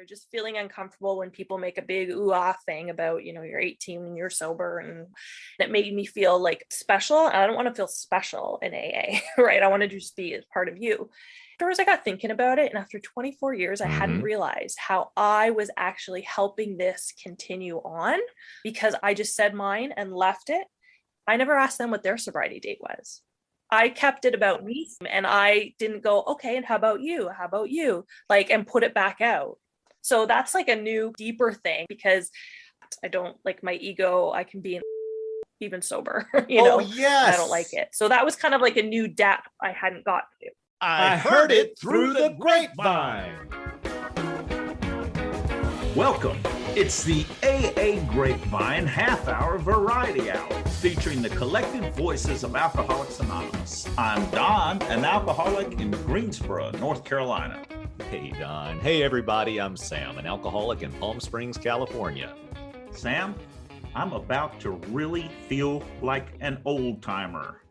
you're just feeling uncomfortable when people make a big ooh-ah thing about, you're 18 and you're sober, and it made me feel like special. I don't want to feel special in AA, right? I want to just be a part of you. Afterwards, I got thinking about it, and after 24 years, I hadn't realized how I was actually helping this continue on because I just said mine and left it. I never asked them what their sobriety date was. I kept it about me, and I didn't go, okay, and how about you? How about you? And put it back out. So that's like a new, deeper thing because I don't like my ego. I can be even sober, Yes. I don't like it. So that was kind of like a new depth I hadn't got to. I heard it through the grapevine. Welcome. It's the AA Grapevine half-hour variety hour featuring the collective voices of Alcoholics Anonymous. I'm Don, an alcoholic in Greensboro, North Carolina. Hey, Don. Hey, everybody. I'm Sam, an alcoholic in Palm Springs, California. Sam, I'm about to really feel like an old-timer.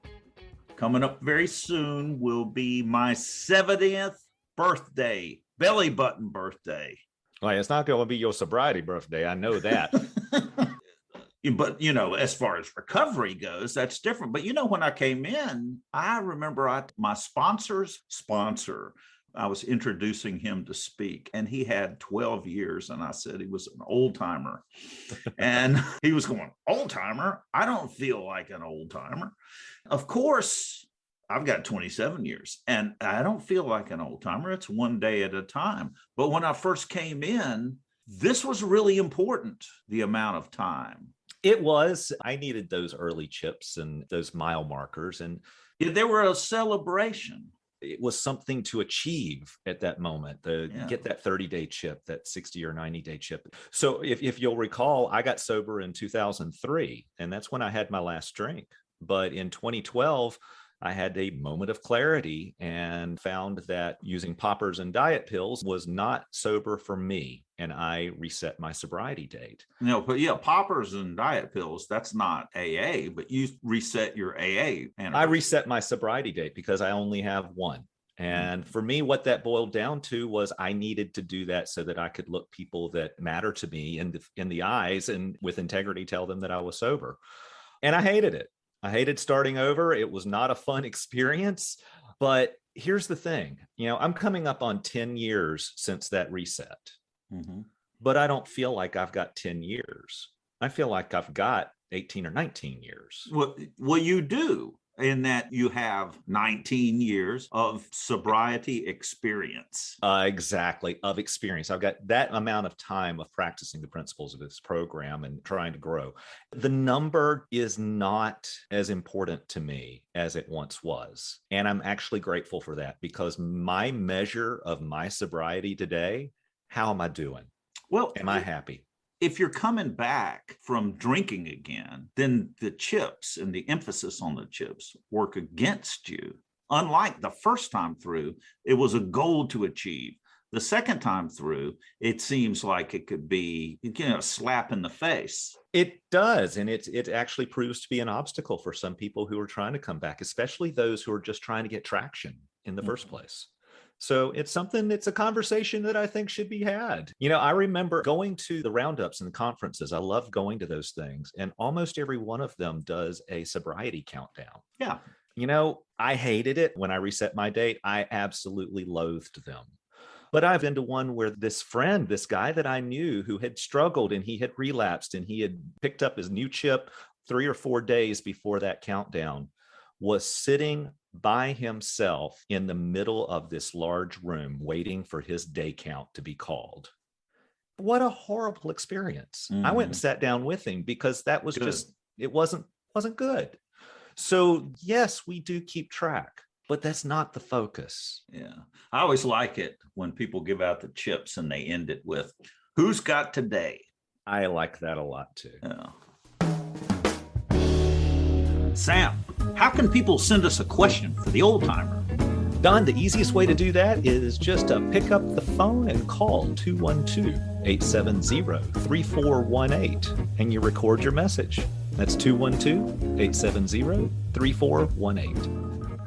Coming up very soon will be my 70th birthday, belly button birthday. Well, it's not going to be your sobriety birthday. I know that. But, as far as recovery goes, that's different. But, when I came in, I remember my sponsor's sponsor, I was introducing him to speak, and he had 12 years. And I said he was an old timer. And he was going, old timer? I don't feel like an old timer. Of course, I've got 27 years and I don't feel like an old timer. It's one day at a time. But when I first came in, this was really important, the amount of time. It was. I needed those early chips and those mile markers. And they were a celebration. It was something to achieve at that moment, get that 30-day chip, that 60 or 90-day chip. So if you'll recall, I got sober in 2003, and that's when I had my last drink. But in 2012, I had a moment of clarity and found that using poppers and diet pills was not sober for me. And I reset my sobriety date. But poppers and diet pills, that's not AA, but you reset your AA. I reset my sobriety date because I only have one. And for me, what that boiled down to was I needed to do that so that I could look people that matter to me in the eyes and with integrity tell them that I was sober. And I hated it. I hated starting over. It was not a fun experience. But here's the thing, I'm coming up on 10 years since that reset. But I don't feel like I've got 10 years. I feel like I've got 18 or 19 years. Well, you do, in that you have 19 years of sobriety experience. Exactly, of experience. I've got that amount of time of practicing the principles of this program and trying to grow. The number is not as important to me as it once was. And I'm actually grateful for that because my measure of my sobriety today, how am I doing? Well, am I happy? If you're coming back from drinking again, then the chips and the emphasis on the chips work against you. Unlike the first time through, it was a goal to achieve. The second time through, it seems like it could be, a slap in the face. It does. And it actually proves to be an obstacle for some people who are trying to come back, especially those who are just trying to get traction in the first place. So it's a conversation that I think should be had. I remember going to the roundups and the conferences. I love going to those things. And almost every one of them does a sobriety countdown. Yeah. I hated it when I reset my date. I absolutely loathed them. But I've been to one where this guy that I knew who had struggled and he had relapsed and he had picked up his new chip 3 or 4 days before that countdown, was sitting by himself in the middle of this large room waiting for his day count to be called. What a horrible experience. I went and sat down with him because that was it wasn't good. So yes, we do keep track, but that's not the focus. Yeah. I always like it when people give out the chips and they end it with, who's got today? I like that a lot too. Yeah. Sam, how can people send us a question for the old timer? Don, the easiest way to do that is just to pick up the phone and call 212-870-3418 and you record your message. That's 212-870-3418.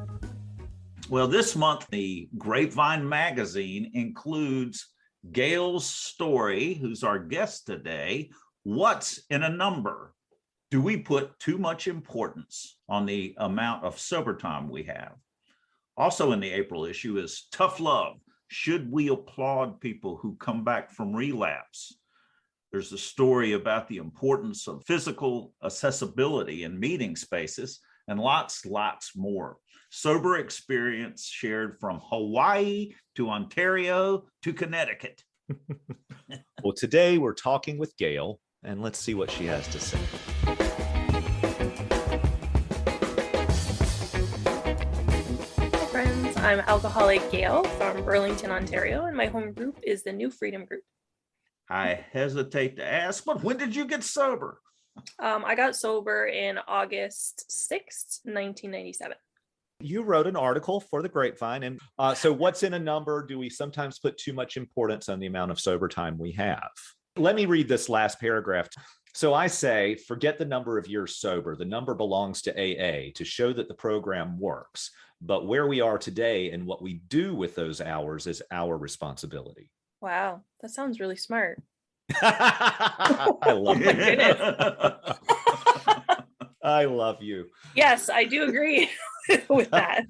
Well, this month, the Grapevine magazine includes Gail's story, who's our guest today. What's in a number? Do we put too much importance on the amount of sober time we have? Also in the April issue is Tough Love. Should we applaud people who come back from relapse? There's a story about the importance of physical accessibility in meeting spaces and lots more. Sober experience shared from Hawaii to Ontario to Connecticut. Well, today we're talking with Gail, and let's see what she has to say. Hi friends, I'm alcoholic Gail from Burlington, Ontario, and my home group is the New Freedom Group. I hesitate to ask, but when did you get sober? I got sober in August 6th, 1997. You wrote an article for the Grapevine. And so what's in a number? Do we sometimes put too much importance on the amount of sober time we have? Let me read this last paragraph. So I say, forget the number of years sober. The number belongs to AA to show that the program works. But where we are today and what we do with those hours is our responsibility. Wow, that sounds really smart. I love it. I love you. Yes, I do agree with that.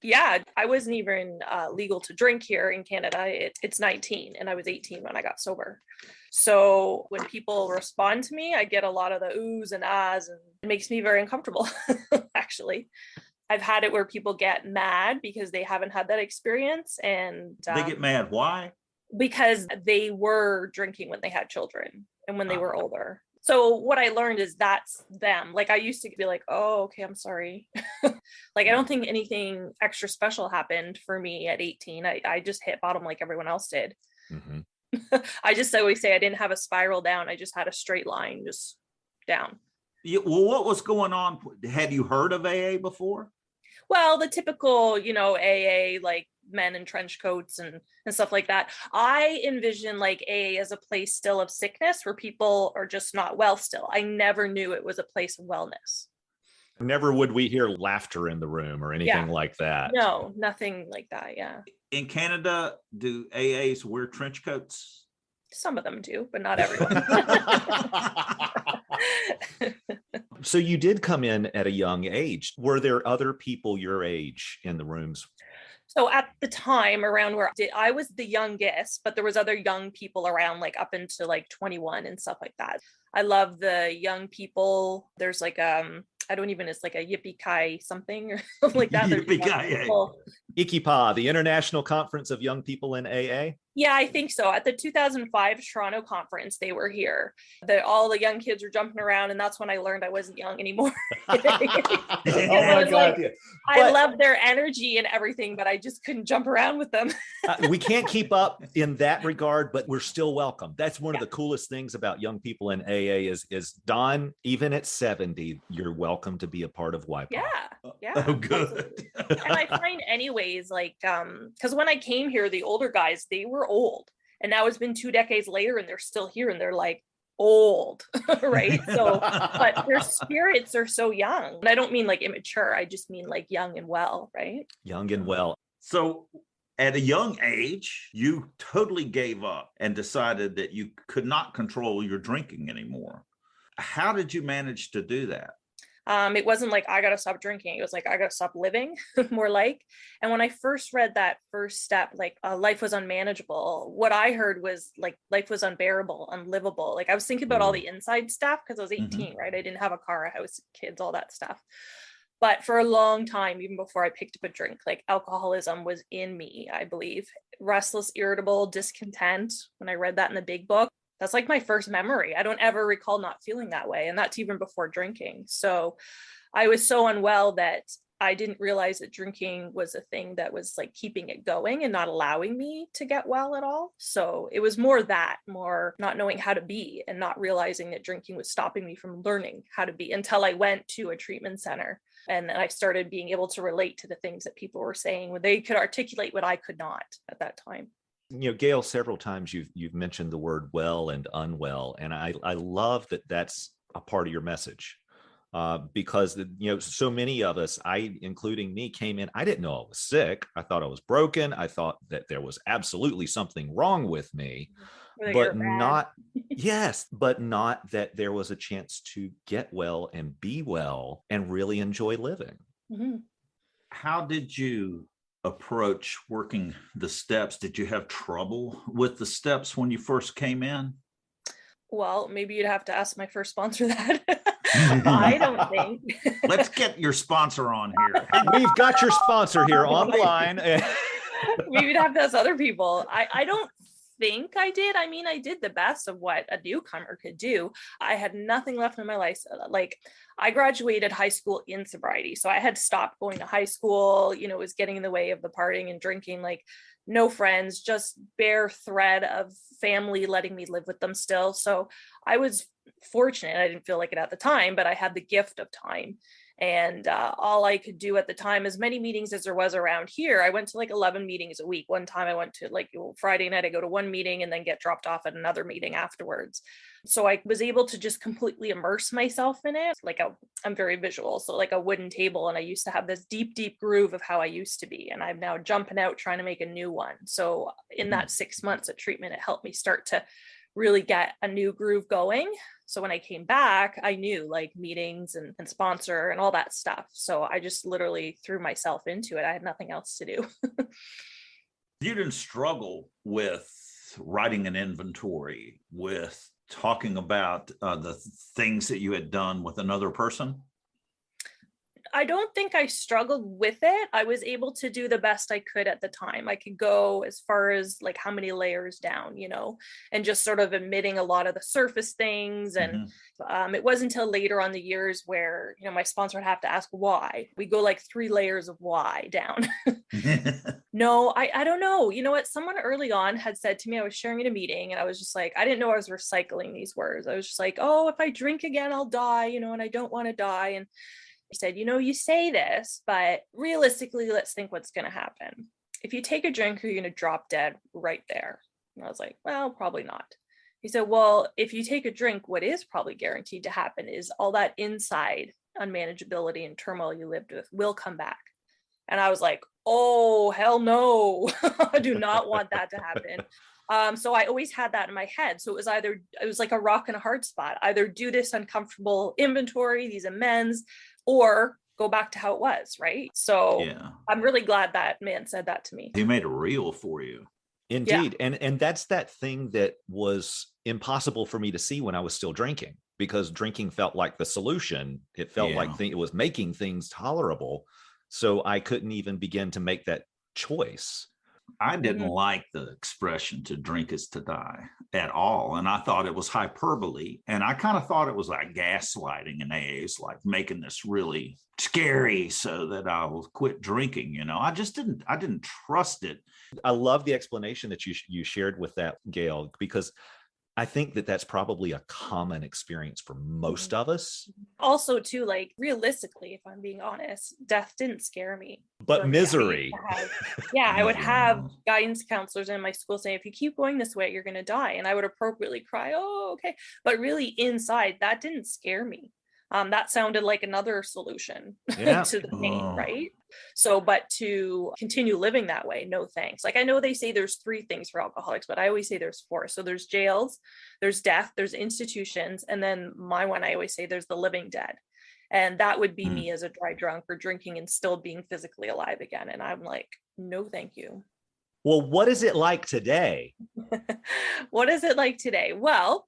Yeah, I wasn't even legal to drink here in Canada. It's 19 and I was 18 when I got sober. So when people respond to me, I get a lot of the oohs and ahs, and it makes me very uncomfortable, actually. I've had it where people get mad because they haven't had that experience. And they get mad. Why? Because they were drinking when they had children and when they were older. So what I learned is that's them. Like I used to be like, oh, okay, I'm sorry. Like, I don't think anything extra special happened for me at 18. I just hit bottom like everyone else did. Mm-hmm. I just always say I didn't have a spiral down. I just had a straight line just down. Yeah, well, what was going on? Had you heard of AA before? Well, the typical, AA, like men in trench coats and stuff like that. I envision like AA as a place still of sickness where people are just not well still. I never knew it was a place of wellness. Never would we hear laughter in the room or anything like that. No, nothing like that. Yeah. In Canada, do AAs wear trench coats? Some of them do, but not everyone. So you did come in at a young age. Were there other people your age in the rooms? So at the time around where I was the youngest, but there was other young people around like up into like 21 and stuff like that. I love the young people. There's like, it's like a yippee-ki something or something like that. Yippee-ki-yay. IKIPA, the International Conference of Young People in AA? Yeah, I think so. At the 2005 Toronto conference, they were here. All the young kids were jumping around, and that's when I learned I wasn't young anymore. Oh my God. I love their energy and everything, but I just couldn't jump around with them. We can't keep up in that regard, but we're still welcome. That's one of the coolest things about young people in AA is Don, even at 70, you're welcome to be a part of Wipeout. Yeah. Oh, good. And I find anyways, like, because when I came here, the older guys, they were old. And now it's been 2 decades later and they're still here and they're like old, right? So, but their spirits are so young. And I don't mean like immature. I just mean like young and well, right? Young and well. So at a young age, you totally gave up and decided that you could not control your drinking anymore. How did you manage to do that? It wasn't like, I got to stop drinking. It was like, I got to stop living, more like. And when I first read that first step, like life was unmanageable, what I heard was like, life was unbearable, unlivable. Like I was thinking about all the inside stuff because I was 18, right? I didn't have a car, a house, kids, all that stuff. But for a long time, even before I picked up a drink, like alcoholism was in me, I believe. Restless, irritable, discontent. When I read that in the big book, that's like my first memory. I don't ever recall not feeling that way. And that's even before drinking. So I was so unwell that I didn't realize that drinking was a thing that was like keeping it going and not allowing me to get well at all. So it was more not knowing how to be and not realizing that drinking was stopping me from learning how to be until I went to a treatment center. And then I started being able to relate to the things that people were saying when they could articulate what I could not at that time. Gail, several times you've mentioned the word well and unwell, and I love that that's a part of your message. because so many of us, including me, came in. I didn't know I was sick. I thought I was broken. I thought that there was absolutely something wrong with me, but not yes, but not that there was a chance to get well and be well and really enjoy living. Mm-hmm. How did you approach working the steps? Did you have trouble with the steps when you first came in? Well, maybe you'd have to ask my first sponsor that. I don't think. Let's get your sponsor on here. We've got your sponsor here on the line. Maybe you'd have to ask other people. I don't think I did. I mean, I did the best of what a newcomer could do. I had nothing left in my life. Like, I graduated high school in sobriety. So I had stopped going to high school, it was getting in the way of the partying and drinking, like no friends, just bare thread of family letting me live with them still. So I was fortunate. I didn't feel like it at the time, but I had the gift of time. And all I could do at the time, as many meetings as there was around here, I went to like 11 meetings a week. One time I went to Friday night, I go to one meeting and then get dropped off at another meeting afterwards. So I was able to just completely immerse myself in it. I'm very visual. So like a wooden table. And I used to have this deep, deep groove of how I used to be. And I'm now jumping out trying to make a new one. So in that 6 months of treatment, it helped me start to really get a new groove going. So when I came back, I knew like meetings and sponsor and all that stuff. So I just literally threw myself into it. I had nothing else to do. You didn't struggle with writing an inventory, with talking about the things that you had done with another person? I don't think I struggled with it. I was able to do the best I could at the time. I could go as far as like how many layers down, and just sort of admitting a lot of the surface things. And it wasn't until later on the years where, my sponsor would have to ask why. We go like 3 layers of why down. No, I don't know. You know what? Someone early on had said to me, I was sharing in a meeting and I was just like, I didn't know I was recycling these words. I was just like, oh, if I drink again, I'll die, and I don't want to die. And he said, you say this, but realistically, let's think what's going to happen. If you take a drink, you're going to drop dead right there. And I was like, well, probably not. He said, well, if you take a drink, what is probably guaranteed to happen is all that inside unmanageability and turmoil you lived with will come back. And I was like, oh, hell no. I do not want that to happen. So I always had that in my head. So it was like a rock and a hard spot. Either do this uncomfortable inventory, these amends, or go back to how it was, right? So yeah. I'm really glad that man said that to me. He made it real for you. Indeed. Yeah. And that's that thing that was impossible for me to see when I was still drinking, because drinking felt like the solution. It felt like it was making things tolerable. So I couldn't even begin to make that choice. I didn't like the expression "to drink is to die" at all. And I thought it was hyperbole. And I kind of thought it was like gaslighting in AA. It's like making this really scary so that I will quit drinking. I didn't trust it. I love the explanation that you shared with that, Gail, because I think that that's probably a common experience for most of us. Also, too, like realistically, if I'm being honest, death didn't scare me. But misery. I would have guidance counselors in my school saying, if you keep going this way, you're going to die. And I would appropriately cry, oh, okay. But really inside, that didn't scare me. That sounded like another solution to the pain, right? So, but to continue living that way, no thanks. Like I know they say there's 3 things for alcoholics, but I always say there's 4. So there's jails, there's death, there's institutions, and then my one, I always say there's the living dead. And that would be me as a dry drunk or drinking and still being physically alive again. And I'm like, no, thank you. Well, what is it like today? What is it like today? Well,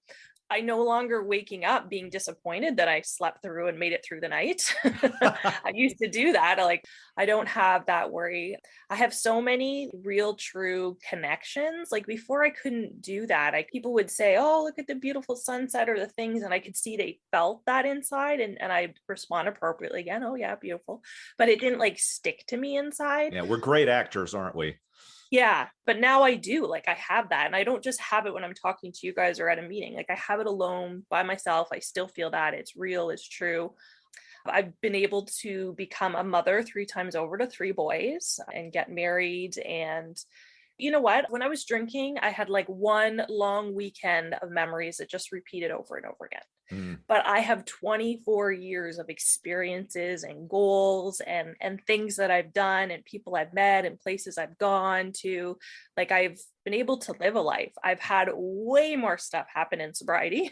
I no longer waking up being disappointed that I slept through and made it through the night. I used to do that. I don't have that worry. I have so many real, true connections. Like before I couldn't do that. People would say, oh, look at the beautiful sunset or the things. And I could see they felt that inside and I respond appropriately again. Oh yeah, beautiful. But it didn't like stick to me inside. Yeah, we're great actors, aren't we? Yeah, but now I do, like I have that. And I don't just have it when I'm talking to you guys or at a meeting, like I have it alone by myself. I still feel that it's real, it's true. I've been able to become a mother 3 times over to 3 boys and get married. And you know what? When I was drinking, I had like one long weekend of memories that just repeated over and over again. But I have 24 years of experiences and goals and things that I've done and people I've met and places I've gone to. Like, I've been able to live a life. I've had way more stuff happen in sobriety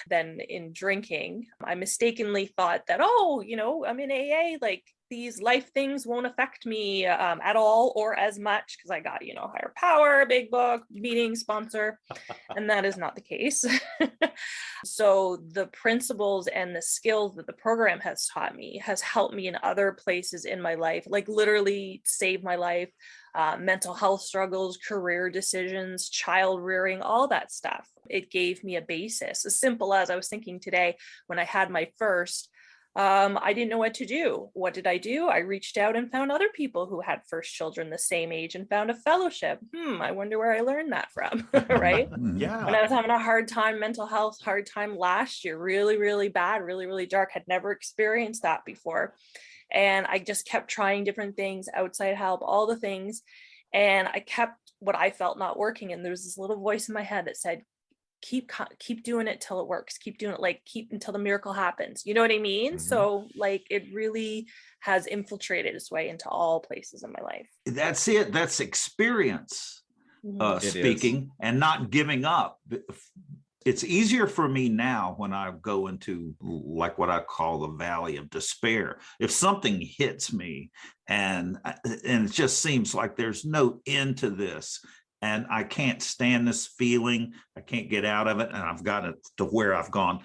than in drinking. I mistakenly thought that, oh, I'm in AA, like these life things won't affect me at all or as much because I got, higher power, big book, meeting, sponsor. And that is not the case. So the principles and the skills that the program has taught me has helped me in other places in my life, like literally saved my life, mental health struggles, career decisions, child rearing, all that stuff. It gave me a basis. As simple as I was thinking today when I had my first, I didn't know what to do. What did I do? I reached out and found other people who had first children the same age and found a fellowship. I wonder where I learned that from, right? Yeah. When I was having a hard time, mental health, hard time last year, really, really bad, really, really dark, had never experienced that before. And I just kept trying different things, outside help, all the things. And I kept what I felt not working. And there was this little voice in my head that said, keep doing it till it works, keep doing it, like keep until the miracle happens. You know what I mean? So like it really has infiltrated its way into all places in my life. That's it. That's experience speaking and not giving up. It's easier for me now when I go into like what I call the valley of despair. If something hits me and it just seems like there's no end to this, and I can't stand this feeling, I can't get out of it, and I've got it to where I've gone,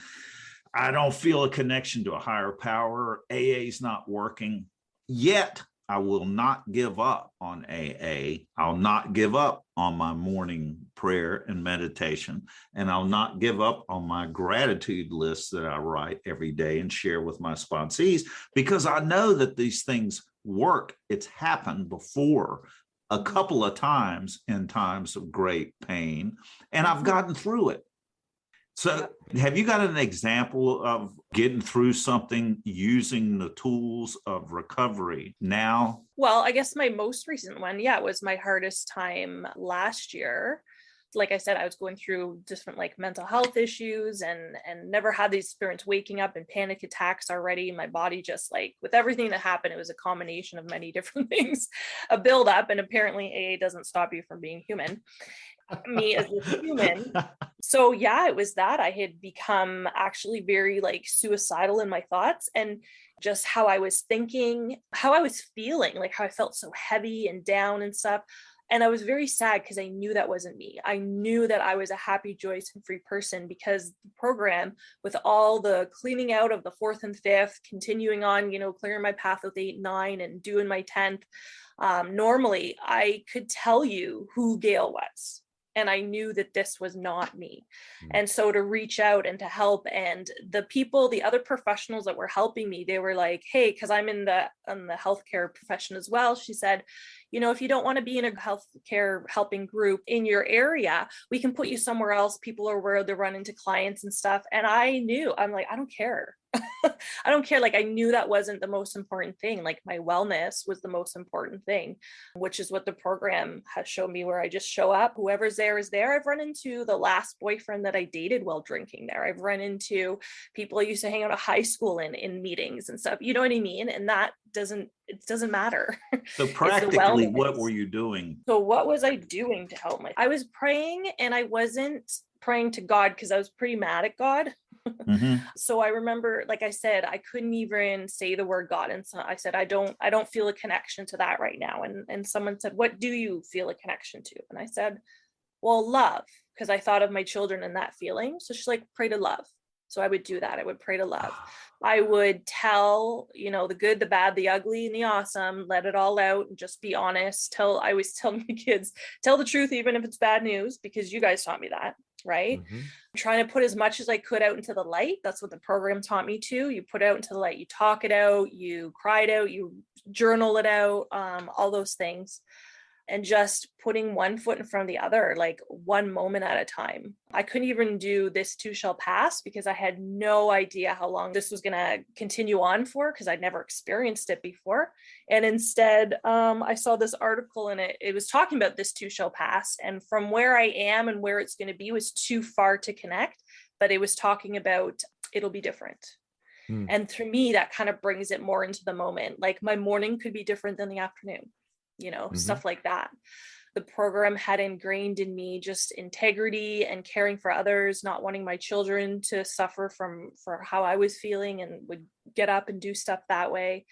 I don't feel a connection to a higher power, AA is not working, yet I will not give up on AA. I'll not give up on my morning prayer and meditation, and I'll not give up on my gratitude list that I write every day and share with my sponsees, because I know that these things work. It's happened before a couple of times in times of great pain, and I've gotten through it. So have you got an example of getting through something using the tools of recovery now? Well, I guess my most recent one, was my hardest time last year. Like I said, I was going through different like mental health issues and never had the experience waking up in panic attacks already. My body just like with everything that happened, it was a combination of many different things, a buildup. And apparently AA doesn't stop you from being human. Me as a human. So it was that I had become actually very like suicidal in my thoughts and just how I was thinking, how I was feeling, like how I felt so heavy and down and stuff. And I was very sad because I knew that wasn't me. I knew that I was a happy, joyous, and free person because the program, with all the cleaning out of the 4th and 5th, continuing on, clearing my path with 8 and 9 and doing my 10th, normally I could tell you who Gail was. And I knew that this was not me. And so to reach out and to help, and the people, the other professionals that were helping me, they were like, hey, because I'm in the healthcare profession as well. She said, if you don't want to be in a healthcare helping group in your area, we can put you somewhere else. People are where they run into clients and stuff. And I'm like, I don't care. I don't care. Like, I knew that wasn't the most important thing. Like, my wellness was the most important thing, which is what the program has shown me, where I just show up. Whoever's there is there. I've run into the last boyfriend that I dated while drinking there. I've run into people I used to hang out at high school in meetings and stuff. You know what I mean? And that doesn't matter. So practically, what were you doing? So what was I doing to help I was praying, and I wasn't praying to God because I was pretty mad at God. So I remember, like I said, I couldn't even say the word God. And so I said, I don't feel a connection to that right now. And someone said, what do you feel a connection to? And I said, well, love, because I thought of my children and that feeling. So she's like, pray to love. So I would do that. I would pray to love. I would tell, the good, the bad, the ugly, and the awesome, let it all out and just be honest. I always tell my kids, tell the truth, even if it's bad news, because you guys taught me that. Right. Trying to put as much as I could out into the light. That's what the program taught me to. You put out into the light, you talk it out, you cry it out, you journal it out, all those things. And just putting one foot in front of the other, like one moment at a time. I couldn't even do this too shall pass because I had no idea how long this was going to continue on for, because I'd never experienced it before. And instead, I saw this article and it was talking about this too shall pass. And from where I am and where it's going to be was too far to connect. but it was talking about it'll be different. And for me, that kind of brings it more into the moment. Like my morning could be different than the afternoon, stuff like that. The program had ingrained in me just integrity and caring for others, not wanting my children to suffer for how I was feeling, and would get up and do stuff that way.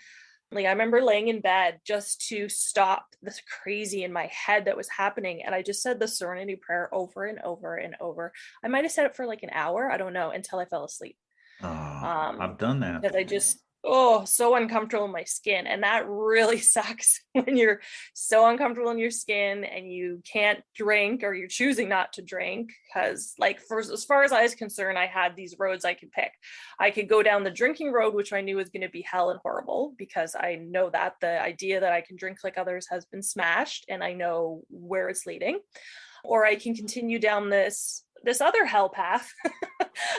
Like I remember laying in bed just to stop this crazy in my head that was happening. And I just said the Serenity Prayer over and over and over. I might have said it for like an hour, I don't know, until I fell asleep. I've done that. Because I just, so uncomfortable in my skin. And that really sucks when you're so uncomfortable in your skin and you can't drink, or you're choosing not to drink. Because like, as far as I was concerned, I had these roads I could pick. I could go down the drinking road, which I knew was going to be hell and horrible, because I know that the idea that I can drink like others has been smashed, and I know where it's leading. Or I can continue down this other hell path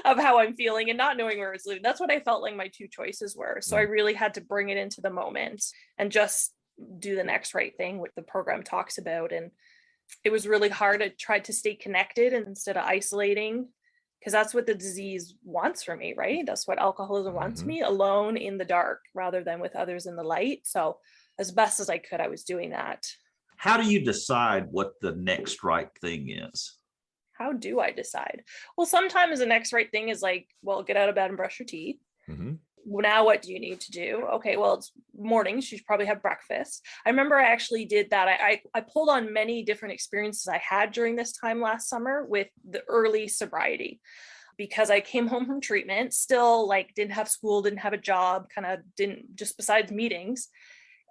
of how I'm feeling and not knowing where it's leading. That's what I felt like my two choices were. So I really had to bring it into the moment and just do the next right thing, what the program talks about. And it was really hard. I tried to stay connected instead of isolating, because that's what the disease wants from me, right? That's what alcoholism wants me, alone in the dark rather than with others in the light. So as best as I could, I was doing that. How do you decide what the next right thing is? How do I decide? Well, sometimes the next right thing is like, well, get out of bed and brush your teeth. Now, what do you need to do? Okay, well, it's mornings. You should probably have breakfast. I remember I actually did that. I pulled on many different experiences I had during this time last summer with the early sobriety, because I came home from treatment, still like didn't have school, didn't have a job, kind of didn't, just besides meetings.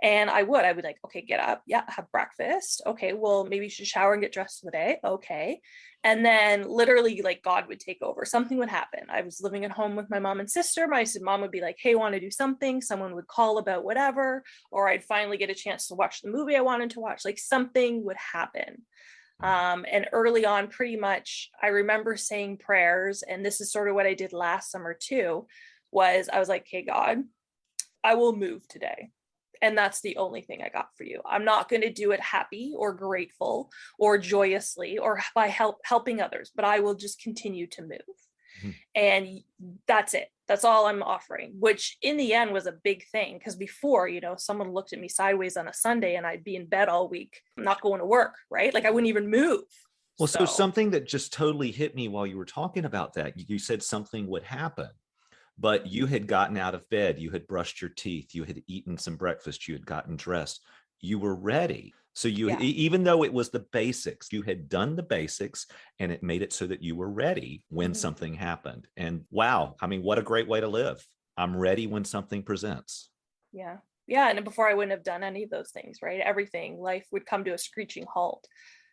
And I would like, okay, get up. Yeah. Have breakfast. Okay. Well, maybe you should shower and get dressed for the day. Okay. And then literally like God would take over. Something would happen. I was living at home with my mom and sister. My mom would be like, hey, want to do something? Someone would call about whatever, or I'd finally get a chance to watch the movie I wanted to watch. Like something would happen. And early on, pretty much, I remember saying prayers. And this is sort of what I did last summer too, was I was like, hey, God, I will move today. And that's the only thing I got for you. I'm not going to do it happy or grateful or joyously or by helping others, but I will just continue to move. And that's it. That's all I'm offering, which in the end was a big thing. Because before, someone looked at me sideways on a Sunday and I'd be in bed all week, not going to work, right? Like I wouldn't even move. Well, so something that just totally hit me while you were talking about that, you said something would happen. But you had gotten out of bed, you had brushed your teeth, you had eaten some breakfast, you had gotten dressed, you were ready. So even though it was the basics, you had done the basics, and it made it so that you were ready when something happened. And wow, I mean, what a great way to live. I'm ready when something presents. Yeah. Yeah. And before I wouldn't have done any of those things, right? Everything, life would come to a screeching halt.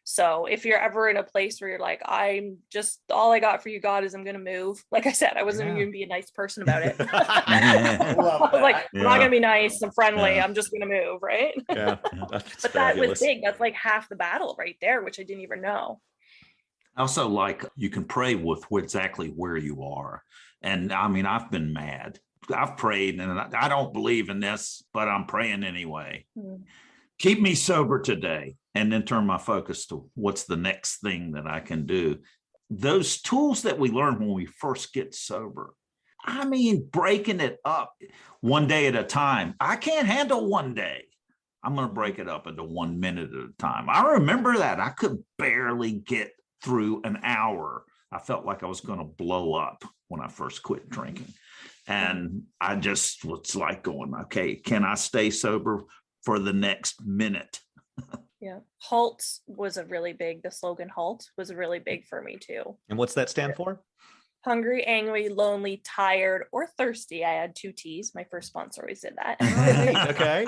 So if you're ever in a place where you're like, I'm just, all I got for you, God, is I'm going to move. Like I said, I wasn't even going to be a nice person about it. I was like, I'm not going to be nice and friendly. I'm just going to move. Right. Yeah. But that was big. That's like half the battle right there, which I didn't even know. Also, like you can pray with exactly where you are. And I mean, I've been mad. I've prayed and I don't believe in this, but I'm praying anyway. Keep me sober today. And then turn my focus to what's the next thing that I can do. Those tools that we learn when we first get sober, I mean, breaking it up one day at a time. I can't handle one day. I'm going to break it up into 1 minute at a time. I remember that. I could barely get through an hour. I felt like I was going to blow up when I first quit drinking. And I just was like going, okay, can I stay sober for the next minute? Yeah. HALT was the slogan HALT was really big for me too. And what's that stand for? Hungry, angry, lonely, tired, or thirsty. I had 2 T's. My first sponsor always did that. Okay.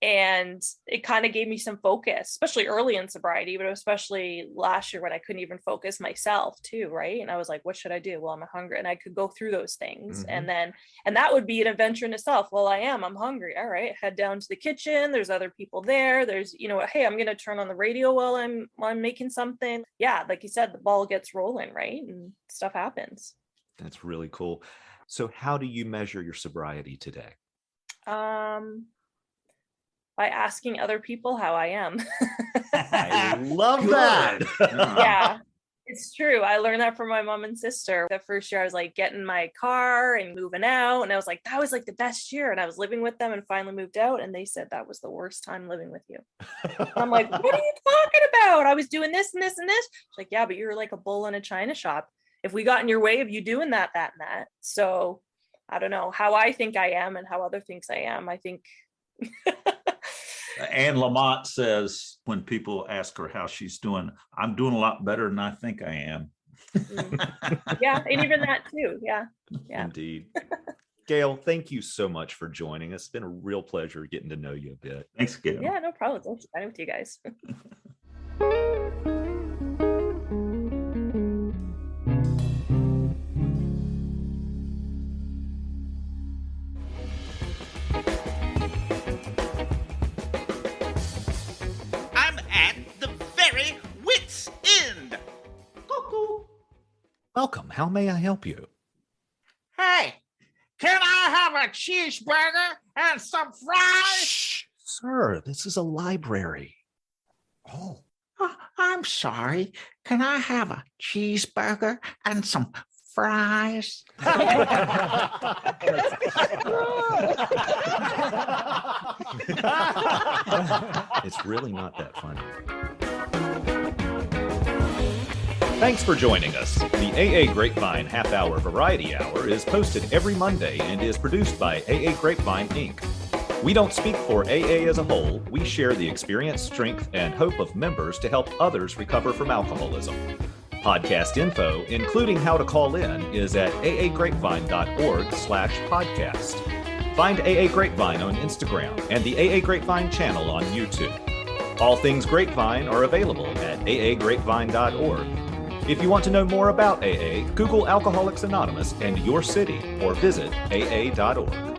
And it kind of gave me some focus, especially early in sobriety, but especially last year when I couldn't even focus myself too, right? And I was like, what should I do? Well, I'm hungry. And I could go through those things. And that would be an adventure in itself. Well, I'm hungry. All right. Head down to the kitchen. There's other people there. There's, hey, I'm going to turn on the radio while I'm making something. Yeah. Like you said, the ball gets rolling, right? And stuff happens. That's really cool. So how do you measure your sobriety today? By asking other people how I am. I love that. Yeah. It's true. I learned that from my mom and sister. The first year I was like getting my car and moving out. And I was like, that was like the best year. And I was living with them and finally moved out. And they said that was the worst time living with you. And I'm like, what are you talking about? I was doing this and this and this. She's like, yeah, but you were like a bull in a china shop. If we got in your way of you doing that, that, and that. So I don't know how I think I am and how other thinks I am. I think. Anne Lamott says when people ask her how she's doing, I'm doing a lot better than I think I am. Yeah, and even that too. Yeah. Indeed. Gail, thank you so much for joining us. It's been a real pleasure getting to know you a bit. Thanks, Gail. Yeah, no problem. Thanks for chatting with you guys. Welcome. How may I help you? Hey, can I have a cheeseburger and some fries? Shh, sir, this is a library. Oh, I'm sorry. Can I have a cheeseburger and some fries? It's really not that funny. Thanks for joining us. The AA Grapevine Half Hour Variety Hour is posted every Monday and is produced by AA Grapevine, Inc. We don't speak for AA as a whole. We share the experience, strength, and hope of members to help others recover from alcoholism. Podcast info, including how to call in, is at aagrapevine.org/podcast. Find AA Grapevine on Instagram and the AA Grapevine channel on YouTube. All things Grapevine are available at aagrapevine.org. If you want to know more about AA, Google Alcoholics Anonymous and your city or visit aa.org.